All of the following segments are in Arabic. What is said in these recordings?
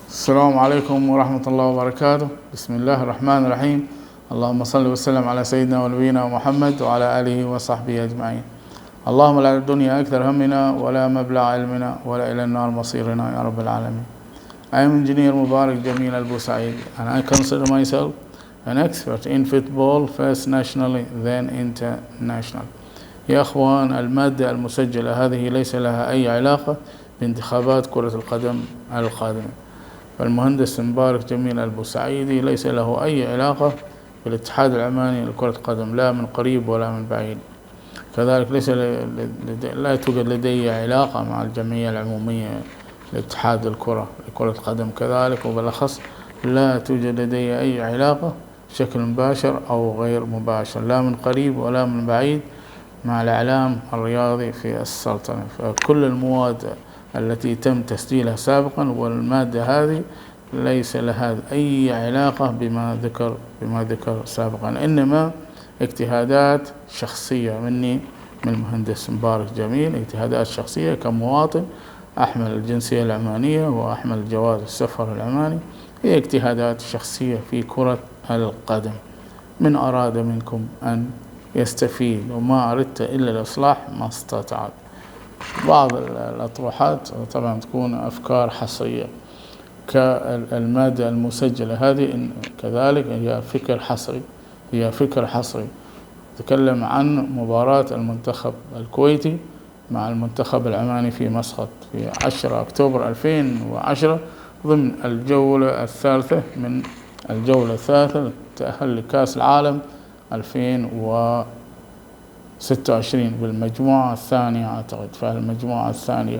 السلام عليكم ورحمة الله وبركاته. بسم الله الرحمن الرحيم. اللهم صل وسلم على سيدنا ونبينا محمد وعلى آله وصحبه أجمعين. اللهم لا الدنيا أكثر همنا ولا مبلغ علمنا ولا إلى النار مصيرنا يا رب العالمين. I am Engineer Mubarak Jamil Al-Busaidi and I consider myself an expert in football, first nationally then international. يا أخوان، المادة المسجلة هذه ليس لها أي علاقة بانتخابات كرة القدم القادمة. فالمهندس مبارك جميل البوسعيدي ليس له أي علاقة بالاتحاد العماني لكرة القدم، لا من قريب ولا من بعيد. كذلك لا توجد لدي علاقة مع الجمعية العمومية لاتحاد الكرة لكرة القدم، كذلك وبالأخص لا توجد لدي أي علاقة بشكل مباشر أو غير مباشر، لا من قريب ولا من بعيد، مع الإعلام الرياضي في السلطنة. فكل المواد التي تم تسجيلها سابقا والمادة هذه ليس لها أي علاقة بما ذكر سابقا، إنما اجتهادات شخصية مني، من المهندس مبارك جميل، اجتهادات شخصية كمواطن أحمل الجنسية العمانية وأحمل جواز السفر العماني، هي اجتهادات شخصية في كرة القدم. من أراد منكم أن يستفيد، وما أردت إلا الإصلاح ما استطعت. بعض الأطروحات طبعا تكون أفكار حصرية كالمادة المسجلة هذه، كذلك هي فكر حصري تكلم عن مباراة المنتخب الكويتي مع المنتخب العماني في مسقط في 10 أكتوبر 2010 ضمن الجولة الثالثة للتأهل لكأس العالم 2026 بالمجموعة الثانية أعتقد، فالمجموعة الثانية.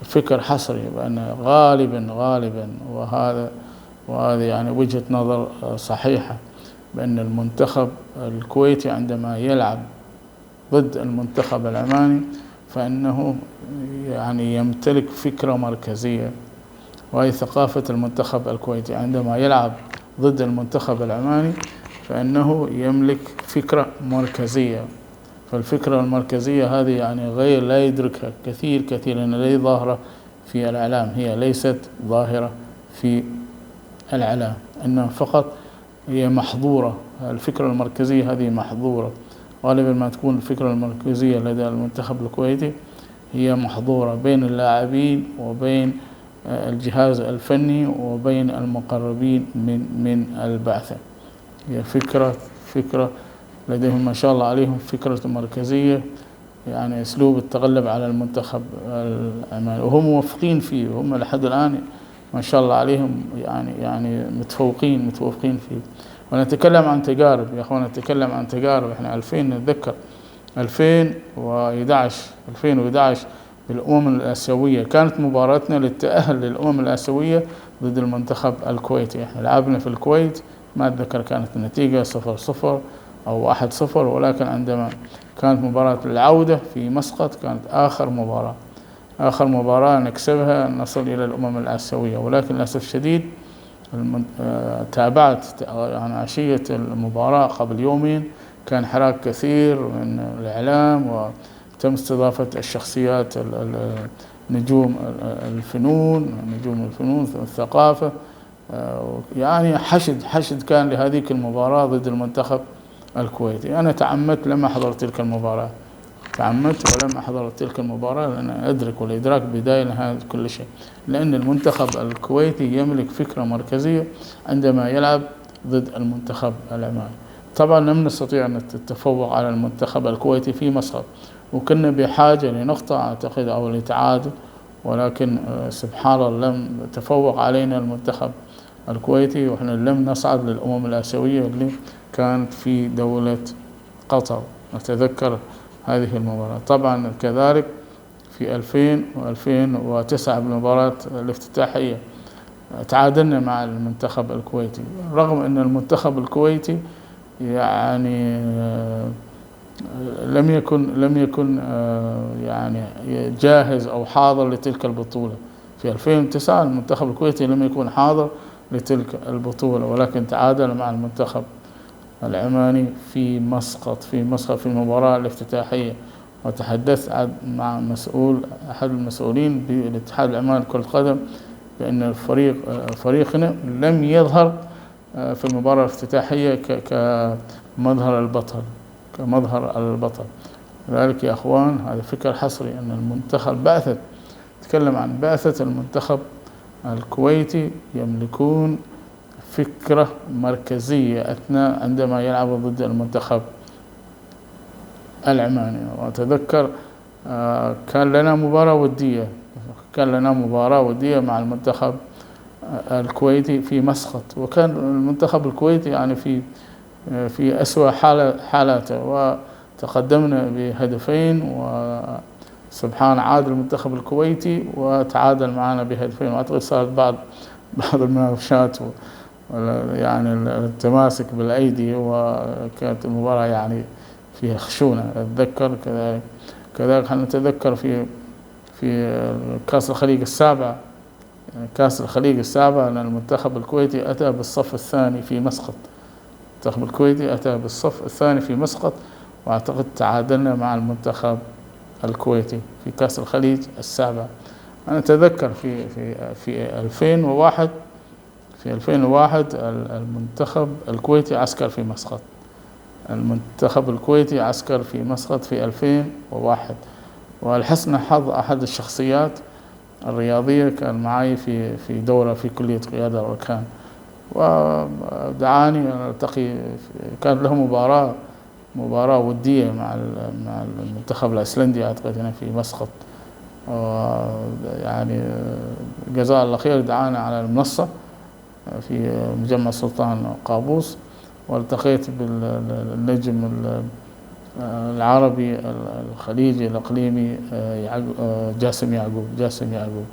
فكر حصري بأن غالبا وهذا يعني وجهة نظر صحيحة، بأن المنتخب الكويتي عندما يلعب ضد المنتخب العماني فإنه يعني يمتلك فكرة مركزية، وهي ثقافة المنتخب الكويتي عندما يلعب ضد المنتخب العماني فإنه يملك فكرة مركزية. فالفكرة المركزية هذه يعني غير لا يدركها كثير لأن ليس ظاهرة في الإعلام، هي ليست ظاهرة في الإعلام، إنما فقط هي محظورة. الفكرة المركزية هذه محظورة، غالبا ما تكون الفكرة المركزية لدى المنتخب الكويتي هي محظورة بين اللاعبين وبين الجهاز الفني وبين المقربين من البعثة. هي فكرة لديهم ما شاء الله عليهم فكرة مركزية، يعني أسلوب التغلب على المنتخب العماني، وهم موفقين فيه، وهم لحد الآن ما شاء الله عليهم يعني متفوقين فيه. ونتكلم عن تجارب يا أخوانا، نتكلم عن تجارب. إحنا نتذكر 2011 بالأمم الآسيوية كانت مباراتنا للتأهل للأمم الآسيوية ضد المنتخب الكويتي. إحنا لعبنا في الكويت، ما أتذكر كانت النتيجة 0-0 أو 1-0، ولكن عندما كانت مباراة العودة في مسقط كانت آخر مباراة نكسبها نصل إلى الأمم الآسيوية. ولكن للأسف الشديد تابعت يعني عشية المباراة قبل يومين كان حراك كثير من الإعلام، وتم استضافة الشخصيات نجوم الفنون والثقافة، يعني حشد كان لهذه المباراة ضد المنتخب الكويتي. أنا تعمدت لما حضرت تلك المباراة، لأن أدرك والإدراك بداية لهذا كل شيء، لأن المنتخب الكويتي يملك فكرة مركزية عندما يلعب ضد المنتخب العماني. طبعا لم نستطيع أن نتفوق على المنتخب الكويتي في مسقط، وكنا بحاجة لنقطة أعتقد أو لتعادل، ولكن سبحان الله لم تفوق علينا المنتخب الكويتي، وإحنا لم نصعد للأمم الآسيوية اللي كانت في دولة قطر. نتذكر هذه المباراة. طبعا كذلك في 2009 بالمباراة الافتتاحية تعادلنا مع المنتخب الكويتي، رغم أن المنتخب الكويتي يعني لم يكن يعني جاهز أو حاضر لتلك البطولة. في 2009 المنتخب الكويتي لم يكن حاضر لتلك البطولة، ولكن تعادل مع المنتخب العماني في مسقط في المباراة الافتتاحية. وتحدثت مع أحد المسؤولين بالاتحاد العماني لكرة القدم بأن فريقنا لم يظهر في المباراة الافتتاحية كمظهر البطل. لذلك يا أخوان هذا فكر حصري أن المنتخب تكلم عن بعثة المنتخب الكويتي يملكون فكرة مركزية عندما يلعب ضد المنتخب العماني. وأتذكر كان لنا مباراة ودية مع المنتخب الكويتي في مسقط، وكان المنتخب الكويتي يعني في أسوأ حالاته، وتقدمنا بهدفين وسبحان عاد المنتخب الكويتي وتعادل معنا بهدفين. وأعتقد صارت بعض المناوشات يعني التماسك بالأيدي، وكانت المباراة يعني فيها خشونة. أتذكر كذلك نتذكر في كأس الخليج السابع أن المنتخب الكويتي أتى بالصف الثاني في مسقط. المنتخب الكويتي أتى بالصف الثاني في مسقط، وأعتقد تعادلنا مع المنتخب الكويتي في كأس الخليج السابع. أنا أتذكر في 2001 المنتخب الكويتي عسكر في مسقط. في 2001. ولحسن حظ أحد الشخصيات الرياضية كان معي في دورة في كلية قيادة الأركان، ودعاني أن ألتقي. كانت له مباراة ودية مع المنتخب الأيسلندي أعتقد هنا في مسقط. يعني جزاه الله خير، دعانا على المنصة في مجمع سلطان قابوس، والتقيت بالنجم العربي الخليجي الإقليمي جاسم يعقوب.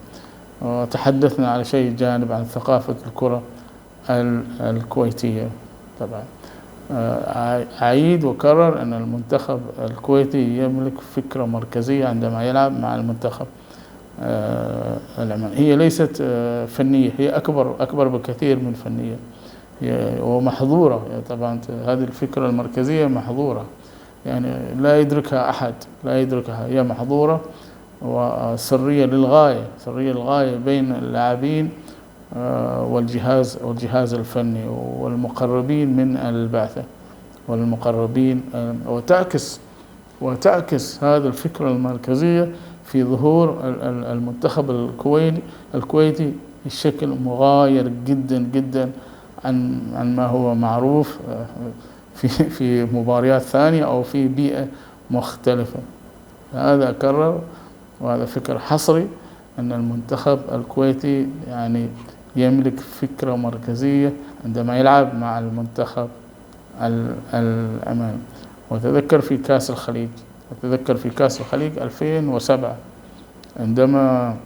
وتحدثنا على شيء جانب عن ثقافة الكرة الكويتية. طبعا أعيد وكرر أن المنتخب الكويتي يملك فكرة مركزية عندما يلعب مع المنتخب العماني. هي ليست فنية، هي أكبر بكثير من فنية، ومحظورة. طبعا هذه الفكرة المركزية محظورة، يعني لا يدركها أحد، هي محظورة وسرية للغاية بين اللاعبين والجهاز الفني والمقربين من البعثة وتعكس هذه الفكرة المركزية في ظهور المنتخب الكويتي بشكل مغاير جدا جدا عن ما هو معروف في مباريات ثانية أو في بيئة مختلفة. هذا أكرر، وهذا فكر حصري، أن المنتخب الكويتي يعني يملك فكرة مركزية عندما يلعب مع المنتخب العماني. وتذكر في كأس الخليج 2007 عندما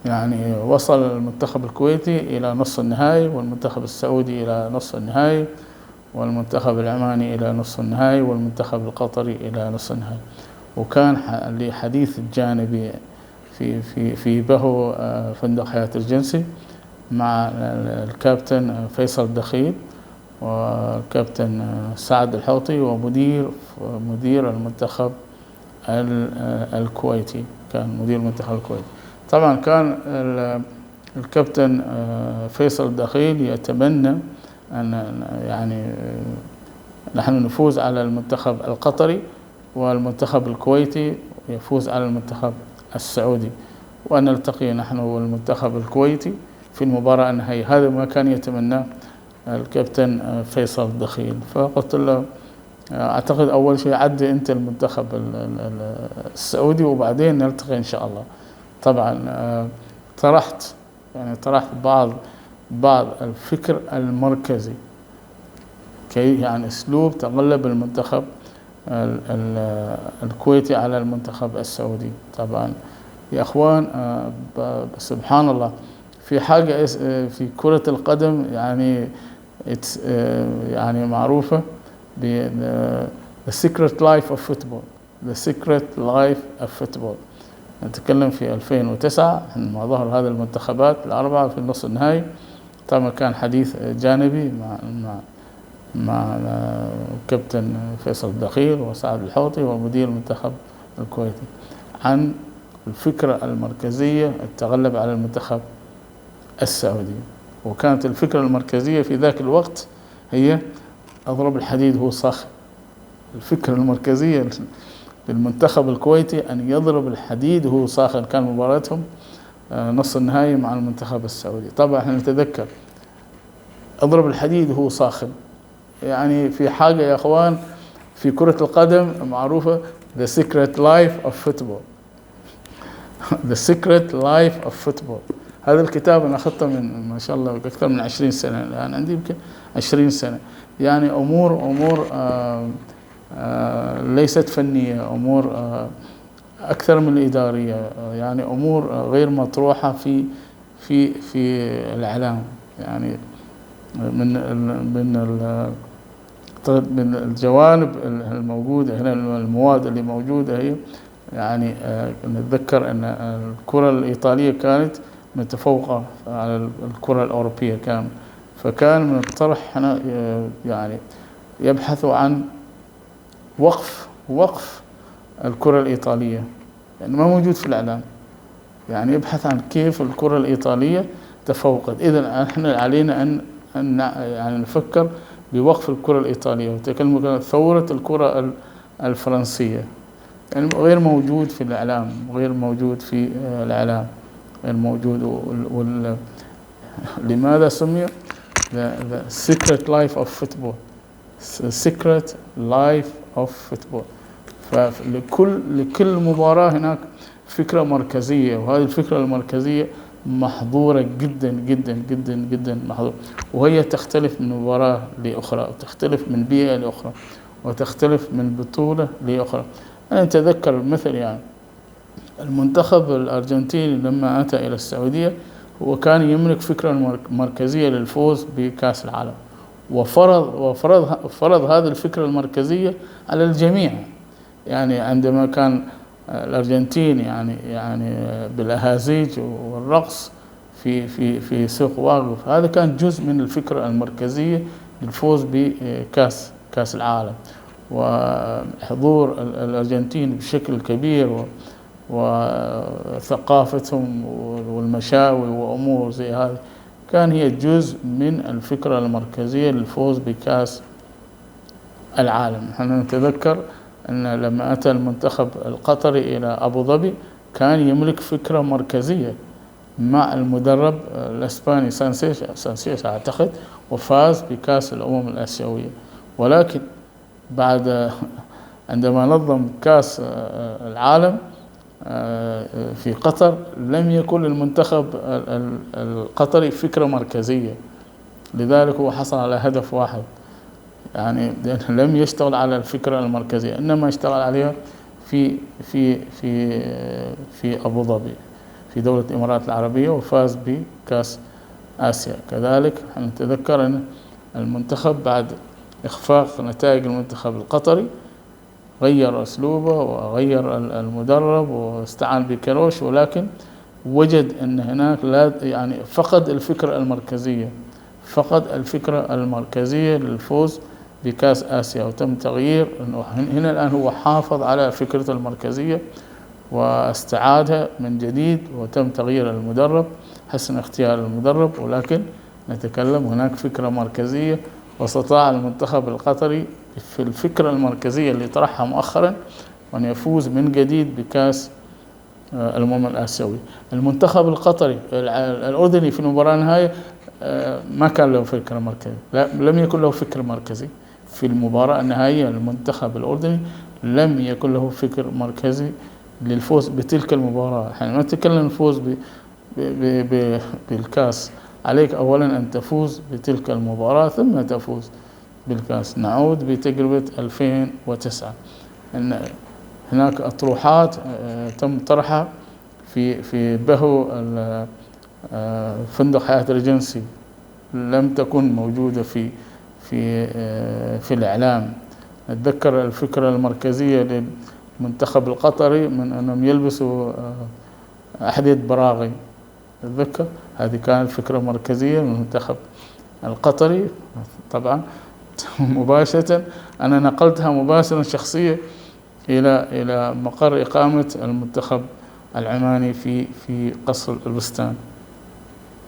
يعني وصل المنتخب الكويتي إلى نصف النهائي، والمنتخب السعودي إلى نصف النهائي، والمنتخب العماني إلى نصف النهائي، والمنتخب القطري إلى نصف النهائي. وكان لحديث جانبي في بهو فندق حياة الجنسي مع الكابتن فيصل الدخيل وكابتن سعد الحوطي ومدير المنتخب الكويتي. طبعا كان الكابتن فيصل الدخيل يتمنى أن يعني نحن نفوز على المنتخب القطري، والمنتخب الكويتي يفوز على المنتخب السعودي، وأن نلتقي نحن والمنتخب الكويتي في المباراة النهائية. هذا ما كان يتمناه الكابتن فيصل الدخيل. فقلت له أعتقد أول شيء عد أنت المنتخب السعودي وبعدين نلتقي إن شاء الله. طبعا طرحت بعض الفكر المركزي كي يعني أسلوب تغلب المنتخب الكويتي على المنتخب السعودي. طبعا يا أخوان سبحان الله، في حاجة في كرة القدم يعني معروفة ب the secret life of football. نتكلم في 2009 عندما ظهر هذه المنتخبات الأربعة في النصف النهائي. طبعا كان حديث جانبي مع كابتن فيصل الدخيل وسعد الحوطي ومدير المنتخب الكويتي عن الفكرة المركزية التغلب على المنتخب السعودية. وكانت الفكرة المركزية في ذاك الوقت هي أضرب الحديد هو صاخن. الفكرة المركزية للمنتخب الكويتي أن يضرب الحديد وهو ساخن. كان مباراتهم نص النهائي مع المنتخب السعودي. طبعا احنا نتذكر اضرب الحديد وهو ساخن، يعني في حاجة يا اخوان في كرة القدم معروفة The Secret Life of Football. The Secret Life of Football. هذا الكتاب أنا أخذته من ما شاء الله أكثر من 20 سنة الآن، عندي يمكن 20 سنة. يعني أمور ليست فنية، أمور أكثر من الإدارية، يعني أمور غير مطروحة في الإعلام. يعني من الجوانب الموجودة هنا، المواد اللي موجودة هي يعني نتذكر أن الكرة الإيطالية كانت متفوقة على الكرة الأوروبية كامل، فكان من الطرح هنا يعني يبحثوا عن وقف الكرة الإيطالية، يعني ما موجود في الإعلام. يعني يبحث عن كيف الكرة الإيطالية تفوقت. إذن إحنا علينا أن يعني نفكر بوقف الكرة الإيطالية. وتكلم ثورة الكرة الفرنسية، يعني غير موجود في الإعلام، غير موجود في الإعلام، غير موجود. لماذا سمي the secret life of football؟ the secret life of football. فلكل مباراة هناك فكرة مركزية، وهذه الفكرة المركزية محظورة جدا جدا جدا جدا محظورة، وهي تختلف من مباراة لأخرى، وتختلف من بيئة لأخرى، وتختلف من بطولة لأخرى. أنا أتذكر مثل يعني المنتخب الأرجنتيني لما أتى إلى السعودية هو كان يملك فكرة مركزية للفوز بكأس العالم، وفرض هذه الفكرة المركزية على الجميع. يعني عندما كان الأرجنتين يعني بالأهازيج والرقص في سوق واقف، هذا كان جزء من الفكرة المركزية للفوز بكأس العالم. وحضور الأرجنتين بشكل كبير وثقافتهم والمشاوي وأمور زي هذه كان هي جزء من الفكرة المركزية للفوز بكأس العالم. نحن نتذكر أن لما أتى المنتخب القطري إلى أبو ظبي كان يملك فكرة مركزية مع المدرب الإسباني سانسيش أعتقد، وفاز بكأس الأمم الآسيوية. ولكن بعد عندما نظم كأس العالم في قطر لم يكن للمنتخب القطري فكرة مركزية، لذلك هو حصل على هدف واحد. يعني لم يشتغل على الفكرة المركزية، إنما اشتغل عليها في أبو ظبي في دولة الإمارات العربية، وفاز بكأس آسيا. كذلك نتذكر أن المنتخب بعد إخفاق نتائج المنتخب القطري غير أسلوبه وغير المدرب واستعان بكروش، ولكن وجد أن هناك يعني فقد الفكرة المركزية للفوز بكأس آسيا، وتم تغيير. هنا الآن هو حافظ على فكرة المركزية واستعادها من جديد، وتم تغيير المدرب، حسن اختيار المدرب، ولكن نتكلم هناك فكرة مركزية. واستطاع المنتخب القطري في الفكرة المركزية اللي طرحها مؤخرا أن يفوز من جديد بكأس الأمم الآسيوية. المنتخب القطري الأردني في المباراة النهائية ما كان له فكرة مركزية، لم يكن له فكر مركزي في المباراة النهائية. المنتخب الأردني لم يكن له فكر مركزي للفوز بتلك المباراة. احنا ما نتكلم الفوز بالكاس، عليك أولا أن تفوز بتلك المباراة ثم تفوز بالكاس. نعود بتجربة 2009 أن هناك أطروحات تم طرحها في بهو فندق حياة ريجنسي، لم تكن موجودة في الإعلام. أتذكر الفكرة المركزية للمنتخب القطري من أنهم يلبسوا أحذية براغي، أتذكر هذه كانت فكرة مركزية للمنتخب القطري. طبعا مباشرة أنا نقلتها مباشرة شخصية إلى مقر إقامة المنتخب العماني في قصر البستان.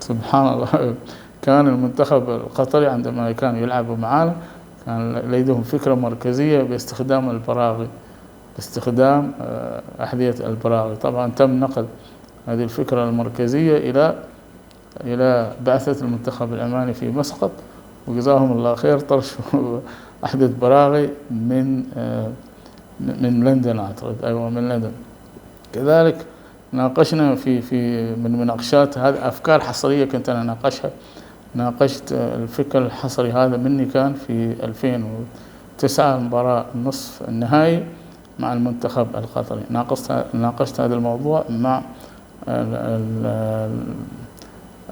سبحان الله. كان المنتخب القطري عندما كانوا يلعبوا معنا كان لديهم فكرة مركزية باستخدام البراغي، باستخدام أحذية البراغي. طبعا تم نقل هذه الفكرة المركزية إلى بعثة المنتخب العماني في مسقط، وجزاهم الله خير طرشوا أحذية براغي من لندن أعتقد، أيوة من لندن. كذلك ناقشنا في من مناقشات هذه أفكار حصرية كنت أنا ناقشت الفكر الحصري هذا مني كان في 2009 مباراة نصف النهائي مع المنتخب القطري. ناقشت هذا الموضوع مع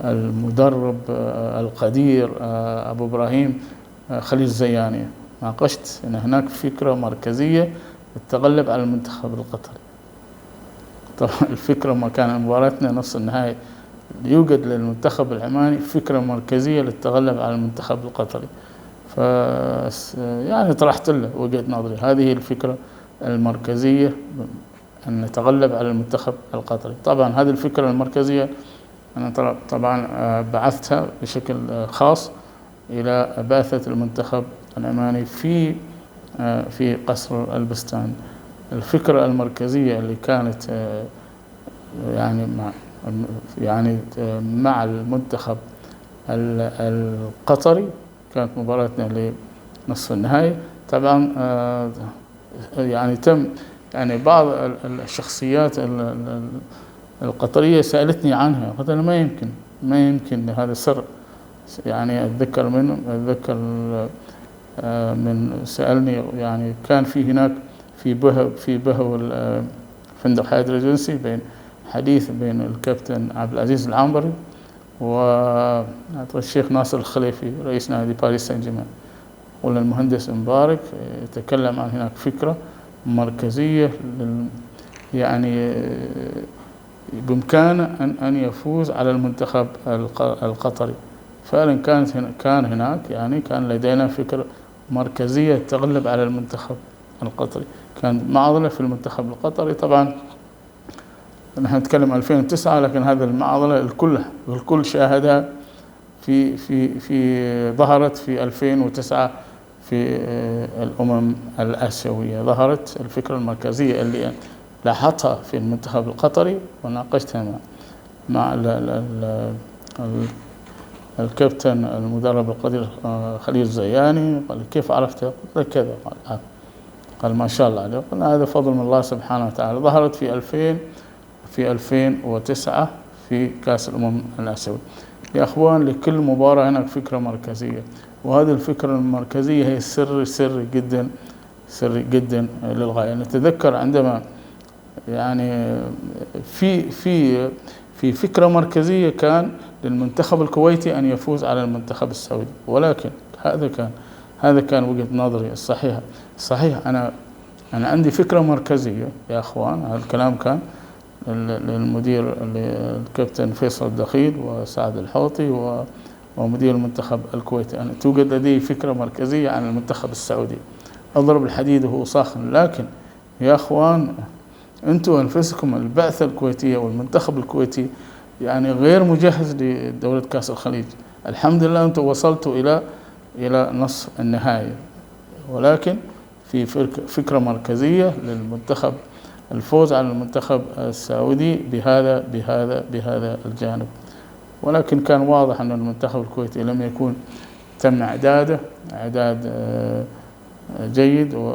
المدرب القدير أبو إبراهيم خليل زياني. ناقشت أن هناك فكرة مركزية للتغلب على المنتخب القطري. طبعا الفكرة ما كان مباراتنا نصف النهائي يوجد للمنتخب العماني فكرة مركزية للتغلب على المنتخب القطري، يعني طرحت له وجهة نظري. هذه الفكرة المركزية أن نتغلب على المنتخب القطري. طبعا هذه الفكرة المركزية أنا طبعا بعثتها بشكل خاص إلى بعثة المنتخب العماني في قصر البستان. الفكرة المركزية اللي كانت يعني مع المنتخب القطري كانت مباراتنا لنصف النهائي. طبعا يعني تم يعني بعض الشخصيات القطرية سألتني عنها، قلت أنا ما يمكن هذا سر. يعني أتذكر من سألني، يعني كان في هناك في بهو فندق حياة ريجنسي حديث بين الكابتن عبد العزيز العنبري والشيخ ناصر الخليفي رئيس نادي باريس سان جيرمان، والمهندس مبارك يتكلم عن هناك فكرة مركزية يعني بإمكانه أن يفوز على المنتخب القطري. فعلا كان هناك يعني كان لدينا فكرة مركزية تغلب على المنتخب القطري. كان معضلة في المنتخب القطري. طبعا نحن نتكلم 2009، لكن هذه المعضلة الكل شاهدها في ظهرت في 2009 في الأمم الآسيوية. ظهرت الفكرة المركزية اللي لاحظتها في المنتخب القطري وناقشتها مع الكابتن المدرب القدير خليل زياني. قال كيف عرفت؟ قلت له كذا. قال ما شاء الله عليه. قلنا هذا فضل من الله سبحانه وتعالى. ظهرت في 2009 في كأس الأمم الآسيوية. يا أخوان لكل مباراة هناك فكرة مركزية، وهذه الفكرة المركزية هي سر جدا للغاية. نتذكر عندما يعني في فكرة مركزية كان للمنتخب الكويتي أن يفوز على المنتخب السعودي، ولكن هذا كان وجهة نظري الصحيحة. صحيح أنا عندي فكرة مركزية يا أخوان. هذا الكلام كان للمدير الكابتن فيصل الدخيل وسعد الحوطي ومدير المنتخب الكويتي. أنا توجد لدي فكرة مركزية عن المنتخب السعودي، أضرب الحديد وهو ساخن. لكن يا أخوان أنتم أنفسكم البعثة الكويتية والمنتخب الكويتي يعني غير مجهز لدورة كأس الخليج. الحمد لله أنتم وصلتوا إلى نصف النهائي، ولكن في فكرة مركزية للمنتخب الفوز على المنتخب السعودي بهذا الجانب. ولكن كان واضح أن المنتخب الكويتي لم يكون تم إعداد جيد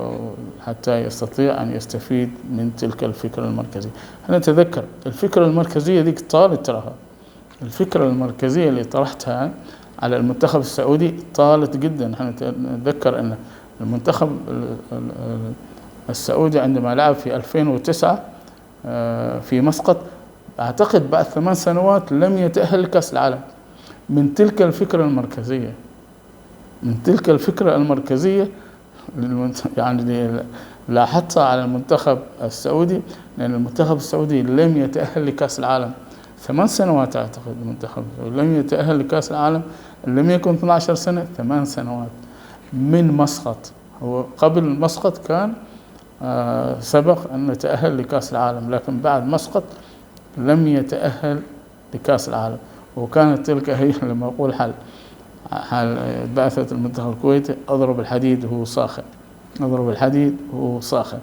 حتى يستطيع أن يستفيد من تلك الفكرة المركزية. أنا أتذكر الفكرة المركزية ذيك طالت تراها. الفكرة المركزية اللي طرحتها على المنتخب السعودي طالت جدا. نحن نتذكر أن المنتخب السعودي عندما لعب في 2009 في مسقط أعتقد بعد 8 سنوات لم يتأهل لكأس العالم من تلك الفكرة المركزية يعني لاحظتها على المنتخب السعودي، لأن المنتخب السعودي لم يتأهل لكأس العالم 8 سنوات. أعتقد المنتخب لم يتأهل لكأس العالم، لم يكن 12 سنة 8 سنوات من مسقط. هو قبل مسقط كان سبق أن يتأهل لكأس العالم، لكن بعد مسقط لم يتأهل لكأس العالم. وكانت تلك هي لما أقول حال بعثة المنتخب الكويتي، أضرب الحديد وهو ساخن، أضرب الحديد وهو ساخن.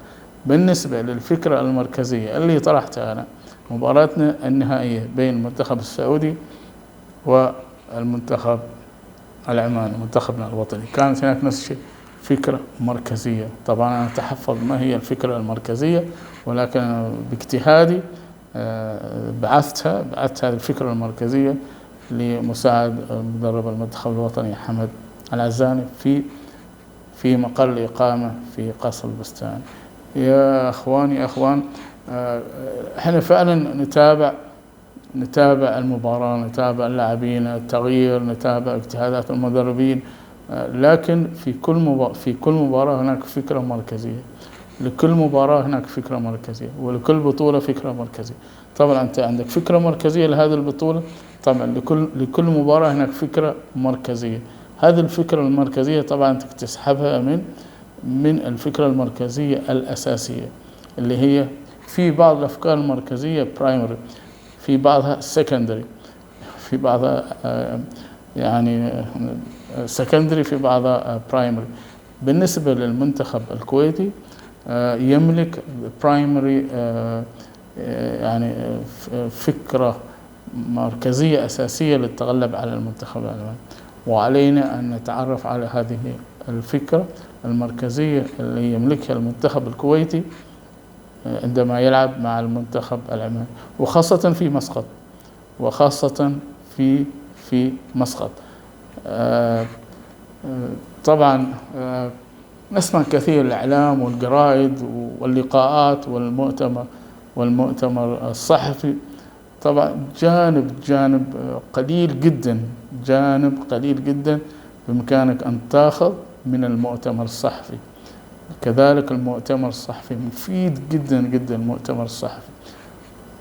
بالنسبة للفكرة المركزية اللي طرحتها أنا، مباراتنا النهائية بين المنتخب السعودي والمنتخب العماني منتخبنا الوطني، كانت هناك نفس الشيء، فكرة مركزية. طبعا أنا أتحفظ ما هي الفكرة المركزية، ولكن باجتهادي بعثت هذه الفكرة المركزية لمساعد مدرب المنتخب الوطني حمد العزاني في مقر إقامة في قصر البستان. يا أخوان، احنا فعلا نتابع المباراة، نتابع اللاعبين، التغيير، نتابع اجتهادات المدربين، لكن في كل مباراة هناك فكرة مركزية، لكل مباراة هناك فكرة مركزية، ولكل بطولة فكرة مركزية. طبعا أنت عندك فكرة مركزية لهذه البطولة، طبعا لكل مباراة هناك فكرة مركزية. هذه الفكرة المركزية طبعا أنت تسحبها من الفكرة المركزية الأساسية، اللي هي في بعض الأفكار المركزية برايمري، في بعضها سكندري، في بعضها يعني سكندري، في بعضها برايمري. بالنسبة للمنتخب الكويتي يملك برايمري يعني فكرة مركزية أساسية للتغلب على المنتخب العماني، وعلينا أن نتعرف على هذه الفكرة المركزية اللي يملكها المنتخب الكويتي عندما يلعب مع المنتخب العماني، وخاصة في مسقط، وخاصة في مسقط. طبعا نسمع كثير الإعلام والجرائد واللقاءات والمؤتمر الصحفي، طبعا جانب قليل جدا بإمكانك أن تأخذ من المؤتمر الصحفي. كذلك المؤتمر الصحفي مفيد جدا المؤتمر الصحفي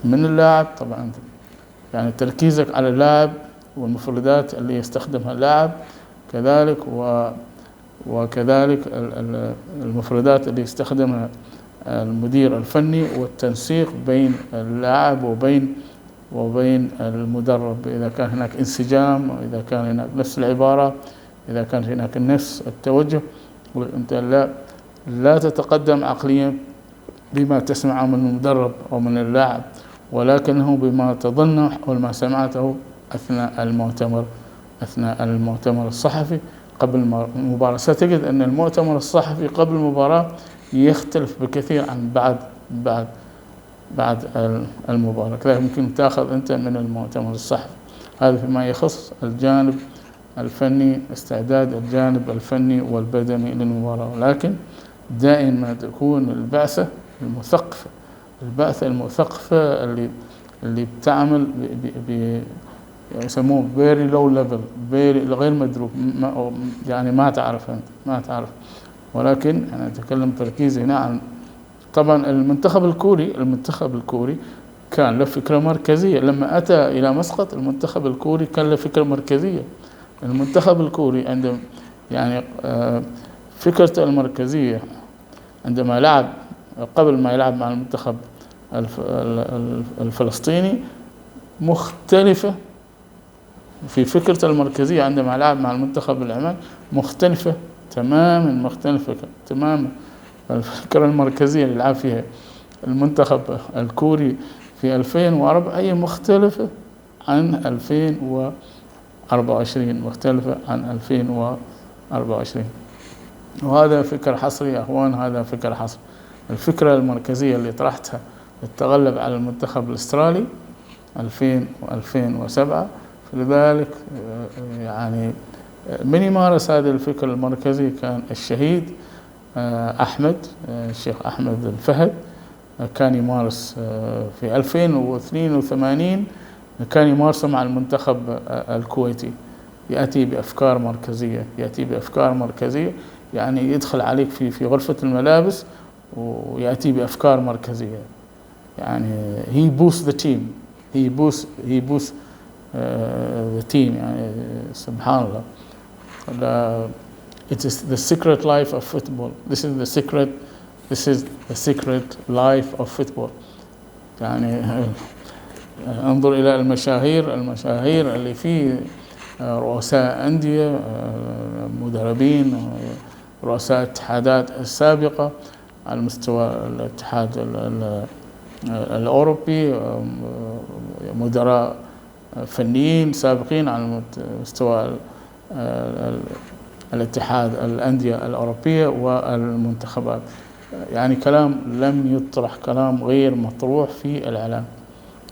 من اللاعب، طبعا يعني تركيزك على اللاعب والمفردات اللي يستخدمها اللاعب، كذلك وكذلك المفردات اللي يستخدمها المدير الفني، والتنسيق بين اللاعب وبين المدرب، إذا كان هناك انسجام، وإذا كان هناك نفس العبارة، إذا كان هناك نفس التوجه. وأنت لا تتقدم عقليا بما تسمعه من المدرب أو من اللاعب، ولكنه بما تظنه أو ما سمعته أثناء المؤتمر الصحفي قبل المباراة. ستجد أن المؤتمر الصحفي قبل المباراة يختلف بكثير عن بعد المباراة. كذلك ممكن تأخذ أنت من المؤتمر الصحفي. هذا فيما يخص الجانب الفني، استعداد الجانب الفني والبدني للمباراة. لكن دائما تكون البعثة المثقفة اللي بتعمل يسموه very low level، غير مدروك، يعني ما تعرف. ولكن أنا أتكلم تركيزي هنا عن طبعا المنتخب الكوري كان له فكرة مركزية. لما أتى إلى مسقط المنتخب الكوري كان له فكرة مركزية. المنتخب الكوري عندما يعني فكرته المركزية عندما لعب قبل ما يلعب مع المنتخب الفلسطيني مختلفة في فكرة المركزية. عندما لعب مع المنتخب العماني مختلفة تماما الفكرة المركزية اللي لعب فيها المنتخب الكوري في 2004 هي مختلفة عن 2024. وهذا فكر حصري يا أخوان، هذا فكر حصري. الفكرة المركزية اللي طرحتها للتغلب على المنتخب الأسترالي 2000 و2007، فلذلك يعني من يمارس هذه الفكرة المركزية كان الشهيد الشيخ أحمد الفهد. كان يمارس في 2082 كان يمارسه مع المنتخب الكويتي، يأتي بأفكار مركزية، يعني يدخل عليك في غرفة الملابس ويأتي بأفكار مركزية، يعني he boosts the team يعني سبحان الله. It is the secret life of football. This is the secret life of football. يعني انظر إلى المشاهير اللي فيه، رؤساء أندية، مدربين، رؤساء اتحادات السابقة على مستوى الاتحاد الأوروبي، مدراء فنيين سابقين على مستوى الاتحاد الأندية الأوروبية والمنتخبات. يعني كلام لم يطرح، كلام غير مطروح في الإعلام،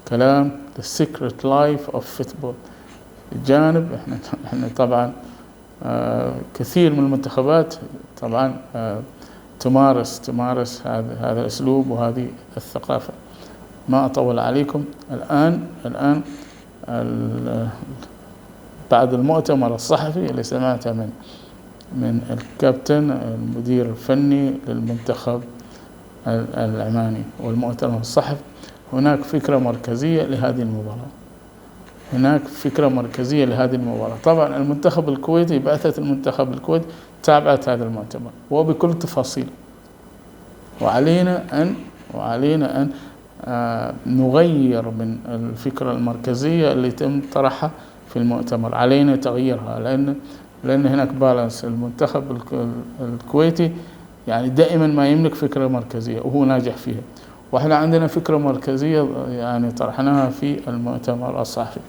كلام the secret life of football. الجانب احنا طبعا كثير من المنتخبات طبعا تمارس هذا الأسلوب وهذه الثقافة. ما أطول عليكم. الآن بعد المؤتمر الصحفي اللي سمعته من الكابتن المدير الفني للمنتخب العماني والمؤتمر الصحفي، هناك فكرة مركزية لهذه المباراة. طبعا المنتخب الكويتي، بعثة المنتخب الكويتي تابعت هذا المؤتمر وبكل تفاصيل، وعلينا أن نغير من الفكرة المركزية اللي تم طرحها في المؤتمر. علينا تغييرها، لأن هناك بالانس. المنتخب الكويتي يعني دائما ما يملك فكرة مركزية وهو ناجح فيها، وإحنا عندنا فكرة مركزية يعني طرحناها في المؤتمر الصحفي.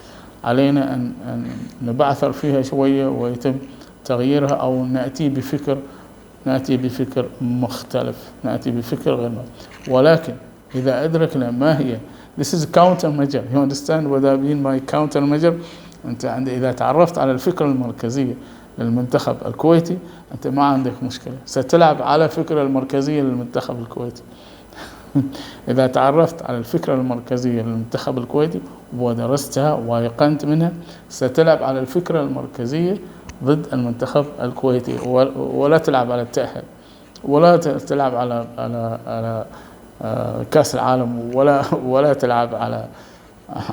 علينا أن نبعثر فيها شوية ويتم تغييرها، أو نأتي بفكر مختلف، نأتي بفكر غير مختلف. ولكن إذا أدركنا ما هي this is counter measure. you understand what I mean by counter measure؟ أنت إذا تعرفت على الفكرة المركزية للمنتخب الكويتي أنت ما عندك مشكلة، ستلعب على الفكرة المركزية للمنتخب الكويتي. إذا تعرفت على الفكرة المركزية للمنتخب الكويتي ودرستها وأيقنت منها، ستلعب على الفكرة المركزية ضد المنتخب الكويتي، ولا تلعب على التأهل، ولا تلعب على كأس العالم، ولا تلعب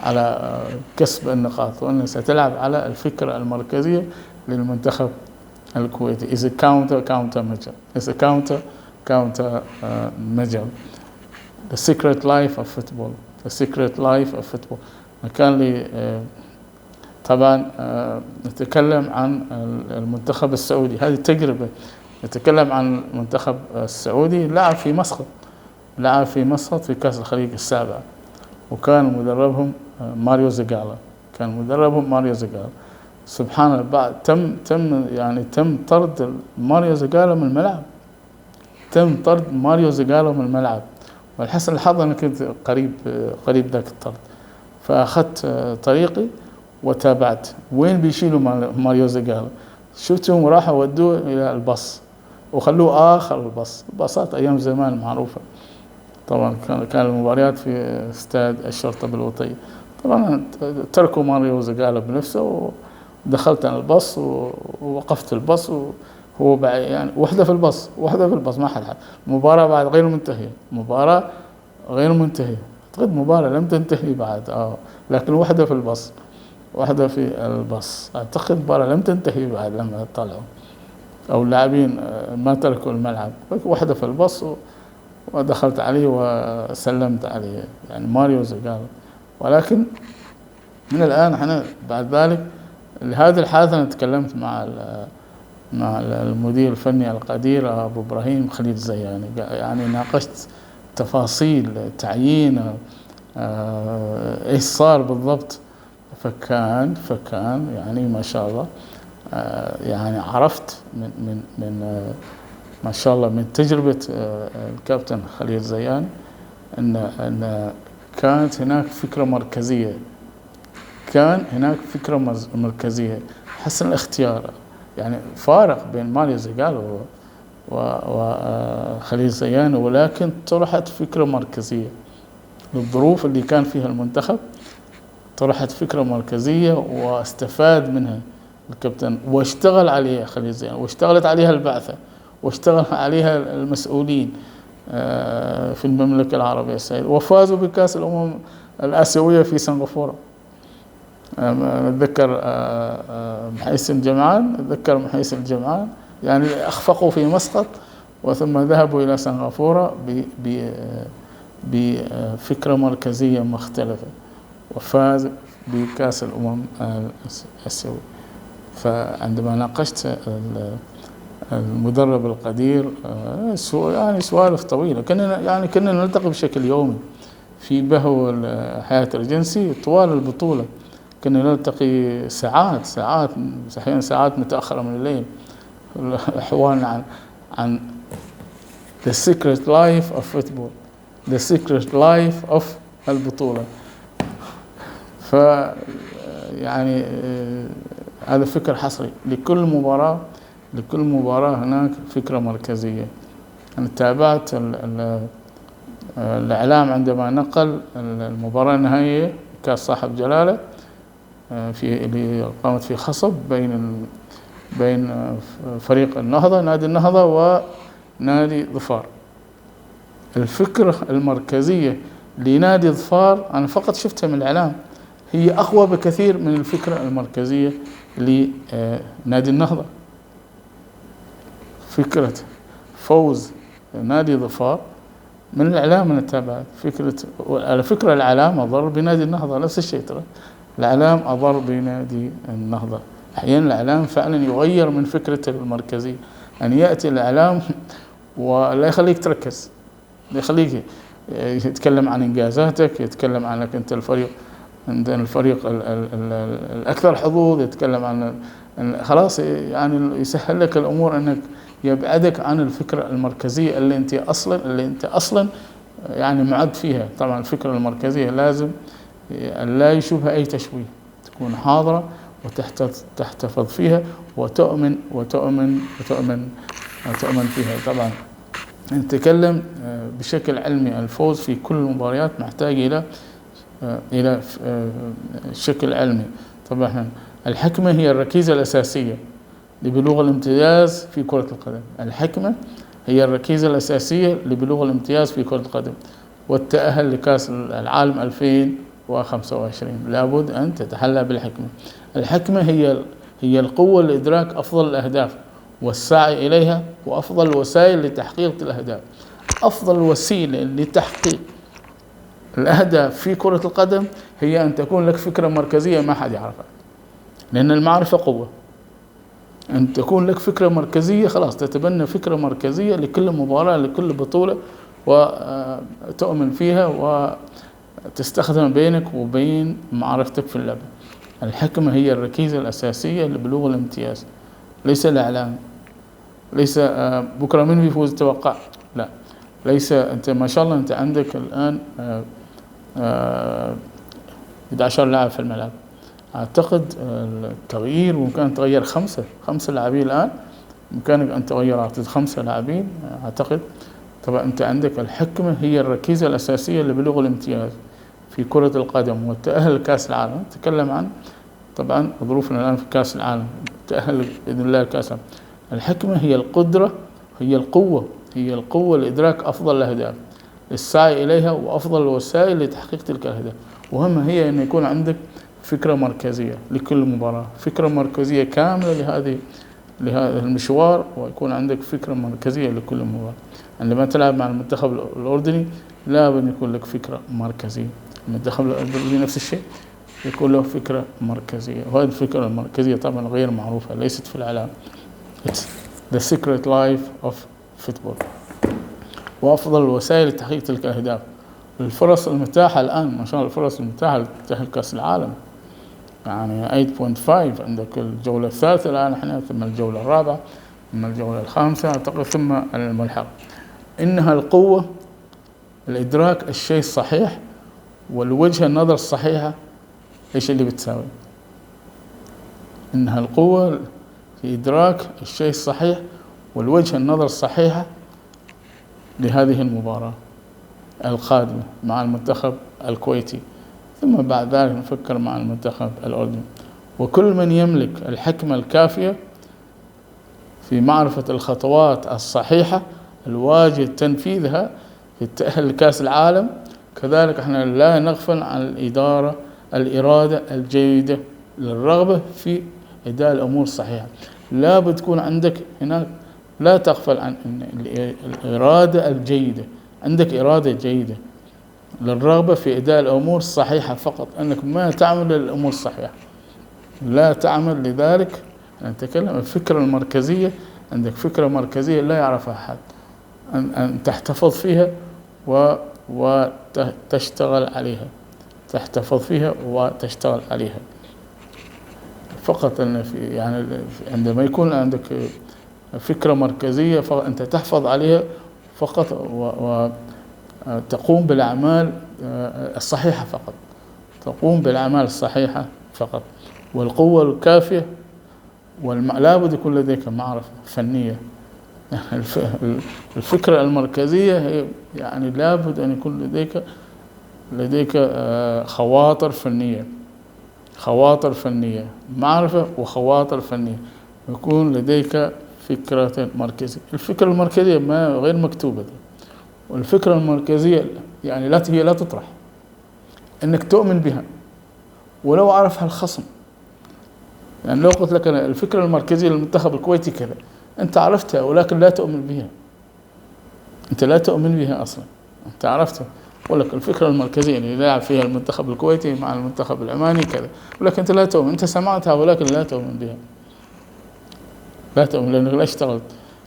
على كسب النقاط، وأنه ستلعب على الفكرة المركزية للمنتخب الكويتي. is a counter measure. the secret life of football. كان لي طبعا نتكلم عن المنتخب السعودي، هذه التجربة. نتكلم عن المنتخب السعودي، لعب في مسقط في كأس الخليج السابع، وكان مدربهم ماريو زغالا. سبحان الله، بعد تم طرد ماريو زغالا من الملعب. والحسن الحظ أنا كنت قريب ذاك الطرد، فأخذت طريقي وتابعت وين بيشيلوا ماريو زغالا. شفتهم راحوا ودوه إلى الباص وخلوه آخر الباصات أيام زمان معروفة. طبعا كان المباريات في استاد الشرطة بالوطية. طبعا تركوا ماريو زغالا بنفسه، ودخلت أنا الباص ووقفت الباص، وهو يعني وحدة في الباص ما حد. المباراة بعد غير منتهية، أعتقد مباراة لم تنتهي بعد، لكن وحدة في الباص أعتقد مباراة لم تنتهي بعد لما طلعوا، أو اللاعبين ما تركوا الملعب، وحدة في الباص، ودخلت عليه وسلمت عليه، يعني ماريو زغالا. ولكن من الآن احنا بعد ذلك لهذه الحادثة أنا تكلمت مع المدير الفني القدير أبو إبراهيم خليل زياني، يعني ناقشت تفاصيل تعيين إيش صار بالضبط. فكان يعني ما شاء الله، يعني عرفت من ما شاء الله من تجربة الكابتن خليل زياني أن كانت هناك فكرة مركزية. حسن الاختيار، يعني فارق بين ماريو زغالا وخليل زياني، ولكن طرحت فكرة مركزية للظروف اللي كان فيها المنتخب. طرحت فكرة مركزية واستفاد منها الكابتن، واشتغل عليها خليل زياني، واشتغلت عليها البعثة، واشتغل عليها المسؤولين في المملكة العربية السعودية، وفازوا بكأس الأمم الآسيوية في سنغافورة. أتذكر محيس الجمعان يعني أخفقوا في مسقط، وثم ذهبوا إلى سنغافورة بفكرة مركزية مختلفة. وفاز بكأس الأمم الآسيوي. فعندما ناقشت المدرب القدير يعني سوالف طويلة، كنا نلتقي بشكل يومي في بهو الحياة الجنسي طوال البطولة. كنا نلتقي ساعات أحيانا ساعات متأخرة من الليل، حوارنا عن the secret life of football، the secret life of البطولة. يعني هذا فكر حصري لكل مباراة هناك فكرة مركزية. أنا تابعت الإعلام عندما نقل المباراة النهائية كأس صاحب جلالة اللي قامت في خصب بين فريق النهضة، نادي النهضة، ونادي ظفار. الفكرة المركزية لنادي ظفار أنا فقط شفتها من الإعلام، هي أقوى بكثير من الفكرة المركزية لنادي النهضة. فكرة فوز نادي ظفار من الإعلام أنا تابعت على فكرة الإعلام أضر بنادي النهضة، نفس الشيء ترى الإعلام أضر بنادي النهضة. أحيانا الإعلام فعلا يغير من فكرة المركزية، أن يأتي الإعلام ولا يخليك تركز، لا يخليك يتكلم عن إنجازاتك، يتكلم عنك أنت الفريق الأكثر حظوظ، يتكلم عن خلاص يعني يسهل لك الأمور، أنك يبعدك عن الفكرة المركزية اللي أنت أصلا يعني معد فيها. طبعا الفكرة المركزية لازم لا يشوبها أي تشويه، تكون حاضرة وتحتفظ فيها وتؤمن فيها. طبعا نتكلم بشكل علمي، الفوز في كل المباريات محتاج إلى شكل علمي. طبعا الحكمة هي الركيزة الأساسية لبلوغ الامتياز في كرة القدم. الحكمة هي الركيزة الأساسية لبلوغ الامتياز في كرة القدم والتأهل لكأس العالم 2025. لابد أن تتحلى بالحكمة. الحكمة هي القوة لإدراك أفضل الأهداف والسعي إليها، وأفضل الوسائل لتحقيق الأهداف. أفضل وسيلة لتحقيق الأهداف في كرة القدم هي أن تكون لك فكرة مركزية ما حد يعرفها، لأن المعرفة قوة. أن تكون لك فكرة مركزية، خلاص تتبنى فكرة مركزية لكل مباراة لكل بطولة، وتؤمن فيها وتستخدم بينك وبين معرفتك في اللعبة. الحكمة هي الركيزة الأساسية لبلوغ الامتياز، ليس الإعلام، ليس بكرة من بيفوز توقع، لا، ليس أنت ما شاء الله أنت عندك الآن 11 لاعب في الملعب. أعتقد التغيير ممكن تغير خمسة لاعبين الآن، بإمكانك أن تغير 5 لاعبين أعتقد. طبعا أنت عندك الحكمة هي الركيزة الأساسية لبلوغ الامتياز في كرة القدم والتأهل لكأس العالم. نتكلم عن طبعا ظروفنا الآن في كأس العالم، تأهل بإذن الله لكأس العالم. الحكمة هي القدرة، هي القوة لإدراك أفضل الأهداف، السعي إليها، وأفضل الوسائل لتحقيق تلك الأهداف. وهم هي أن يكون عندك فكرة مركزية لكل مباراة، فكرة مركزية كاملة لهذا المشوار، ويكون عندك فكرة مركزية لكل مباراة. عندما تلعب مع المنتخب الأردني لابد يكون لك فكرة مركزية. المنتخب الأردني نفس الشيء يكون له فكرة مركزية، وهذه الفكرة المركزية طبعا غير معروفة، ليست في الإعلام. It's the secret life of football. وأفضل الوسائل لتحقيق تلك الأهداف. الفرص المتاحة الآن ما شاء الله، الفرص المتاحة لتأهل كأس العالم يعني 8.5. عندك الجولة الثالثة الآن احنا، ثم الجولة الرابعة، ثم الجولة الخامسة أعتقد، ثم الملحق. إنها القوة الإدراك الشيء الصحيح والوجهة النظر الصحيحة. إيش اللي بتساوي؟ إنها القوة في إدراك الشيء الصحيح والوجهة النظر الصحيحة لهذه المباراة القادمة مع المنتخب الكويتي، ثم بعد ذلك نفكر مع المنتخب الأردني. وكل من يملك الحكمة الكافية في معرفة الخطوات الصحيحة الواجب تنفيذها في التأهل لكأس العالم. كذلك احنا لا نغفل عن الإرادة الجيدة للرغبة في إداء الأمور الصحيحة. لا بتكون عندك هناك، لا تغفل عن الإرادة الجيدة، عندك إرادة جيدة للرغبة في أداء الأمور الصحيحة فقط، أنك ما تعمل الأمور الصحيحة، لا تعمل لذلك. نتكلم الفكرة المركزية، عندك فكرة مركزية لا يعرفها أحد، أن تحتفظ فيها وتشتغل عليها، تحتفظ فيها وتشتغل عليها فقط. أن يعني عندما يكون عندك فكرة مركزية فأنت تحفظ عليها فقط وتقوم بالأعمال الصحيحة فقط، تقوم بالأعمال الصحيحة فقط. والقوة الكافية لابد يكون لديك معرفة فنية. الفكرة المركزية هي يعني لابد أن يكون لديك خواطر فنية، خواطر فنية، معرفة وخواطر فنية، يكون لديك فكرة مركزية. الفكرة المركزية ما غير مكتوبة، والفكرة المركزية يعني هي لا تطرح، انك تؤمن بها ولو عرفها الخصم. يعني لو قلت لك أنا الفكرة المركزية للمنتخب الكويتي كذا، انت عرفتها ولكن لا تؤمن بها، انت لا تؤمن بها اصلا، انت عرفتها. أقول لك الفكرة المركزية اللي يلعب فيها المنتخب الكويتي مع المنتخب العماني كذا، ولكن أنت لا تؤمن، أنت سمعتها ولكن لا تؤمن بها، لا تؤمن، لأنك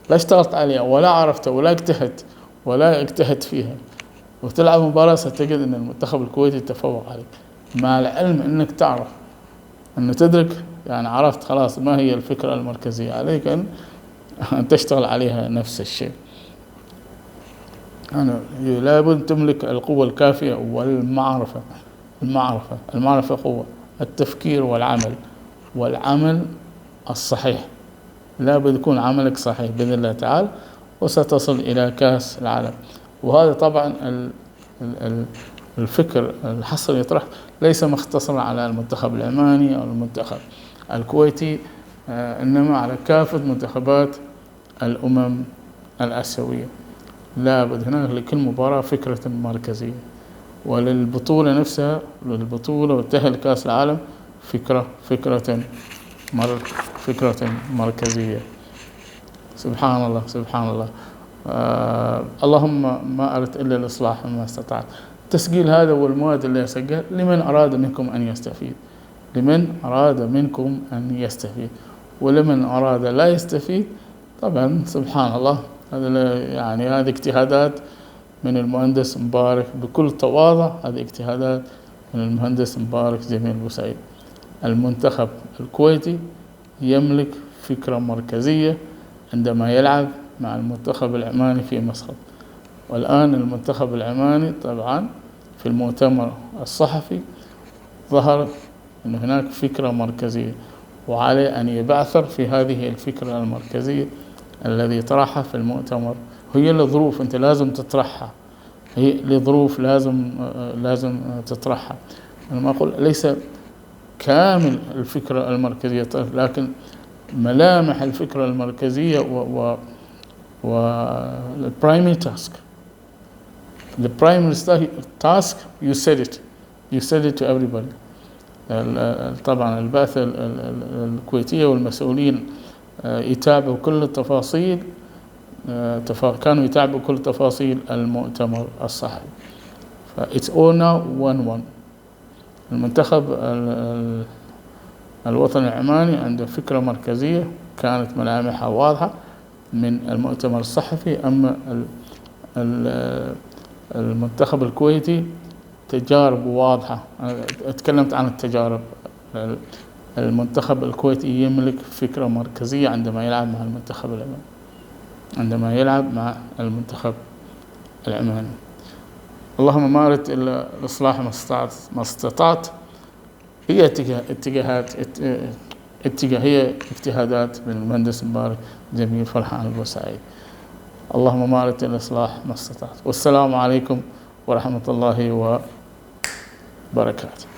لا اشتغلت عليها ولا عرفتها ولا اجتهدت فيها، وتلعب مباراة ستجد أن المنتخب الكويتي تفوق عليك، مع العلم أنك تعرف أن تدرك، يعني عرفت خلاص ما هي الفكرة المركزية، عليك أن تشتغل عليها نفس الشيء. لابد تملك القوة الكافية والمعرفة. المعرفة قوة، التفكير والعمل الصحيح، لابد يكون عملك صحيح بإذن الله تعالى، وستصل إلى كأس العالم. وهذا طبعا الفكر الحصر يطرح ليس مختصرا على المنتخب العماني أو المنتخب الكويتي، إنما على كافة منتخبات الأمم الآسيوية. لابد هناك لكل مباراة فكرة مركزية، وللبطولة نفسها، للبطولة والتأهل لكأس العالم فكرة مركزية. سبحان الله سبحان الله. اللهم ما أردت إلا الإصلاح مما استطعت. تسجيل هذا والمواد اللي أسجل لمن أراد منكم أن يستفيد، لمن أراد منكم أن يستفيد، ولمن أراد لا يستفيد طبعا سبحان الله. هذا يعني هذه اجتهادات من المهندس مبارك بكل تواضع، هذه اجتهادات من المهندس مبارك جميل بوسعيد. المنتخب الكويتي يملك فكرة مركزية عندما يلعب مع المنتخب العماني في مسقط. والآن المنتخب العماني طبعا في المؤتمر الصحفي ظهر أن هناك فكرة مركزية، وعليه أن يبعثر في هذه الفكرة المركزية الذي طرحها في المؤتمر. هي لظروف أنت لازم تطرحها، هي لظروف لازم تطرحها. أنا ما أقول ليس كامل الفكرة المركزية، لكن ملامح الفكرة المركزية والبرايمري تاسك. The primary task you said it to everybody. طبعا البعثة الكويتية والمسؤولين يتابعوا كل التفاصيل، كانوا يتابعوا كل تفاصيل المؤتمر الصحفي. It's all now one. المنتخب الوطني العماني عنده فكرة مركزية كانت ملامحها واضحة من المؤتمر الصحفي. أما المنتخب الكويتي تجارب واضحة، أنا تكلمت عن التجارب. المنتخب الكويتي يملك فكرة مركزية عندما يلعب مع المنتخب العماني، عندما يلعب مع المنتخب العماني. اللهم ما أردت إلا الإصلاح ما استطعت. هي اجتهادات من المهندس مبارك جميل فرحان البوسعيد. اللهم ما أردت إلا الإصلاح ما استطعت. والسلام عليكم ورحمة الله وبركاته.